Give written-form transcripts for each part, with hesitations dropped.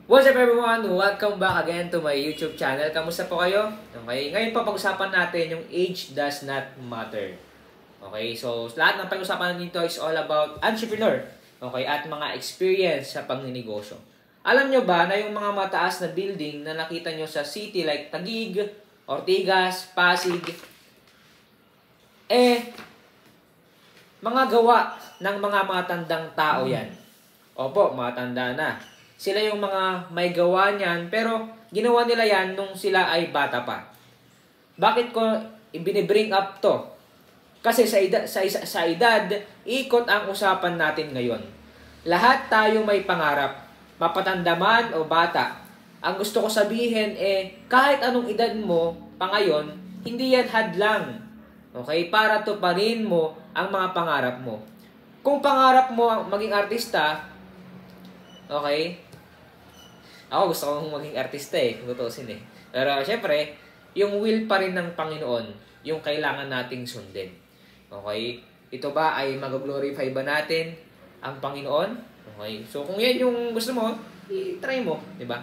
What's up everyone? Welcome back again to my YouTube channel. Kamusta po kayo? Okay, ngayon pa pag-usapan natin yung age does not matter. Okay, so lahat ng pag-usapan dito is all about entrepreneur. Okay, at mga experience sa pagninegosyo. Alam nyo ba na yung mga mataas na building na nakita nyo sa city like Taguig, Ortigas, Pasig, mga gawa ng mga matandang tao yan. Opo, matanda na. Sila yung mga may gawa niyan, pero ginawa nila yan nung sila ay bata pa. Bakit ko ibinibring up to? Kasi sa edad, ikot ang usapan natin ngayon. Lahat tayo may pangarap, mapatanda man o bata. Ang gusto ko sabihin kahit anong edad mo pa ngayon, hindi yan hadlang. Okay? Para tuparin mo ang mga pangarap mo. Kung pangarap mo maging artista, okay? Ako gusto kong maging artista kung tutusin Pero syempre, yung will pa rin ng Panginoon, yung kailangan nating sundin. Okay? Ito ba ay mag-glorify ba natin ang Panginoon? Okay? So kung yan yung gusto mo, i-try mo, di ba?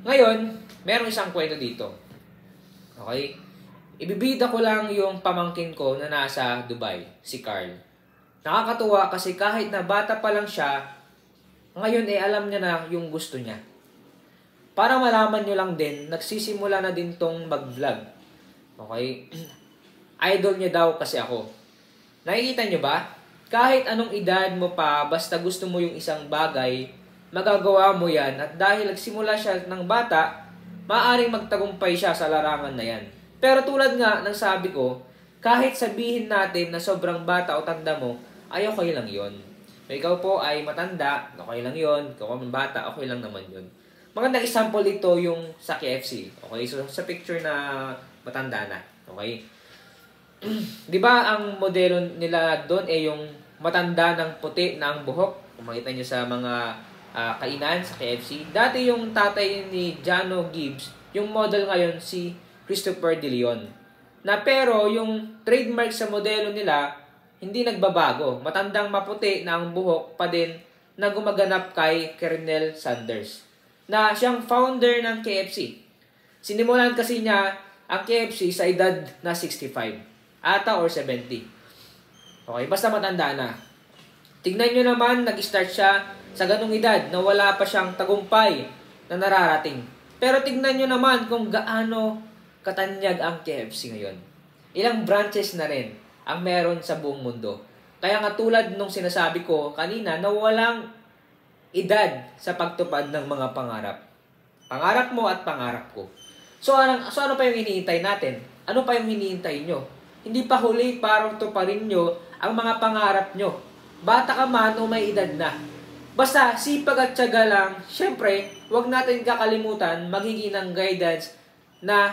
Ngayon, merong isang kwento dito. Okay? Ibibida ko lang yung pamangkin ko na nasa Dubai, si Carl. Nakakatuwa kasi kahit na bata pa lang siya, ngayon alam niya na yung gusto niya. Para malaman nyo lang din, nagsisimula na din tong mag-vlog. Okay? Idol niya daw kasi ako. Nakikita nyo ba? Kahit anong edad mo pa, basta gusto mo yung isang bagay, magagawa mo yan. At dahil nagsimula siya ng bata, maaaring magtagumpay siya sa larangan na yan. Pero tulad nga ng sabi ko, kahit sabihin natin na sobrang bata o tanda mo, ay okay lang yon. So, ikaw po ay matanda, okay lang yon. Ikaw ay bata, okay lang naman yon. Magandang example dito yung sa KFC. Okay, so sa picture na matanda na. Okay. Di ba ang modelo nila doon yung matanda ng puti na ang buhok? Kung makita nyo sa mga kainan sa KFC. Dati yung tatay ni Jano Gibbs, yung model ngayon si Christopher De Leon. Na pero yung trademark sa modelo nila, hindi nagbabago. Matandang maputi na ang buhok pa din na gumaganap kay Colonel Sanders, na siyang founder ng KFC. Sinimulan kasi niya ang KFC sa edad na 65 ata or 70. Okay, basta matanda na. Tignan nyo naman, nag-start siya sa ganung edad na wala pa siyang tagumpay na nararating. Pero tignan nyo naman kung gaano katanyag ang KFC ngayon. Ilang branches na rin ang meron sa buong mundo. Kaya nga tulad nung sinasabi ko kanina na walang edad sa pagtupad ng mga pangarap. Pangarap mo at pangarap ko. So ano pa yung hinihintay natin? Ano pa yung hinihintay nyo? Hindi pa huli para tuparin nyo ang mga pangarap nyo. Bata ka man o may edad na. Basta sipag at tiyaga lang, syempre, huwag natin kakalimutan magiging ng guidance na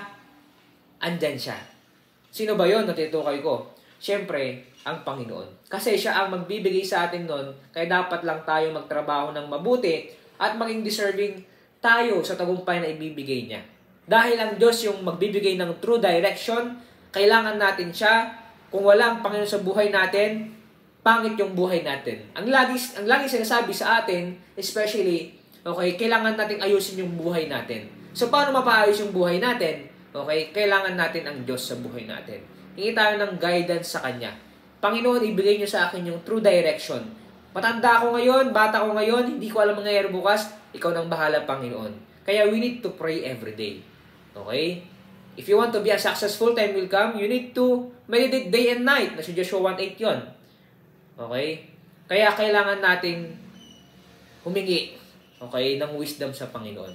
andyan siya. Sino ba yun? Natitukoy ko. Syempre, ang Panginoon. Kasi siya ang magbibigay sa atin nun, kaya dapat lang tayo magtrabaho ng mabuti at maging deserving tayo sa tagumpay na ibibigay niya. Dahil ang Diyos yung magbibigay ng true direction, kailangan natin siya. Kung wala ang Panginoon sa buhay natin, pangit yung buhay natin. Ang lagi sinasabi sa atin, especially, okay, kailangan nating ayusin yung buhay natin. So, paano mapaayos yung buhay natin? Okay, kailangan natin ang Diyos sa buhay natin. Hingi tayo ng guidance sa Kanya. Panginoon, ibigay niyo sa akin yung true direction. Matanda ako ngayon, bata ako ngayon, hindi ko alam mangyayari bukas, ikaw nang bahala, Panginoon. Kaya we need to pray every day. Okay? If you want to be a successful, time will come, you need to meditate day and night. Nasa Joshua 1:8 yun. Okay? Kaya kailangan nating humingi, okay, ng wisdom sa Panginoon.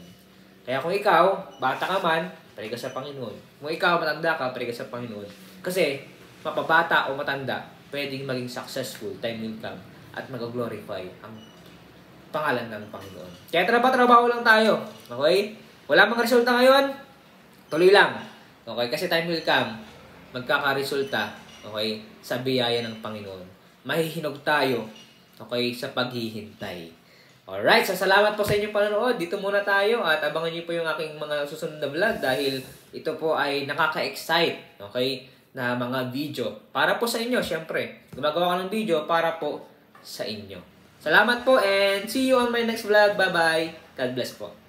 Kaya kung ikaw, bata ka man, pray ka sa Panginoon. Kung ikaw, matanda ka, pray ka sa Panginoon. Kasi, mapabata o matanda, pwedeng maging successful, time will come, at mag-glorify ang pangalan ng Panginoon. Kaya trabaho lang tayo. Okay? Wala mang resulta ngayon, tuloy lang. Okay? Kasi time will come, magkakaresulta, okay, sa biyaya ng Panginoon. Mahihinog tayo, okay, sa paghihintay. Alright, so salamat po sa inyong panonood. Dito muna tayo at abangan niyo po yung aking mga susunod na vlog dahil ito po ay nakaka-excite, okay, na mga video. Para po sa inyo, syempre. Gumagawa ko ng video para po sa inyo. Salamat po and see you on my next vlog. Bye-bye! God bless po.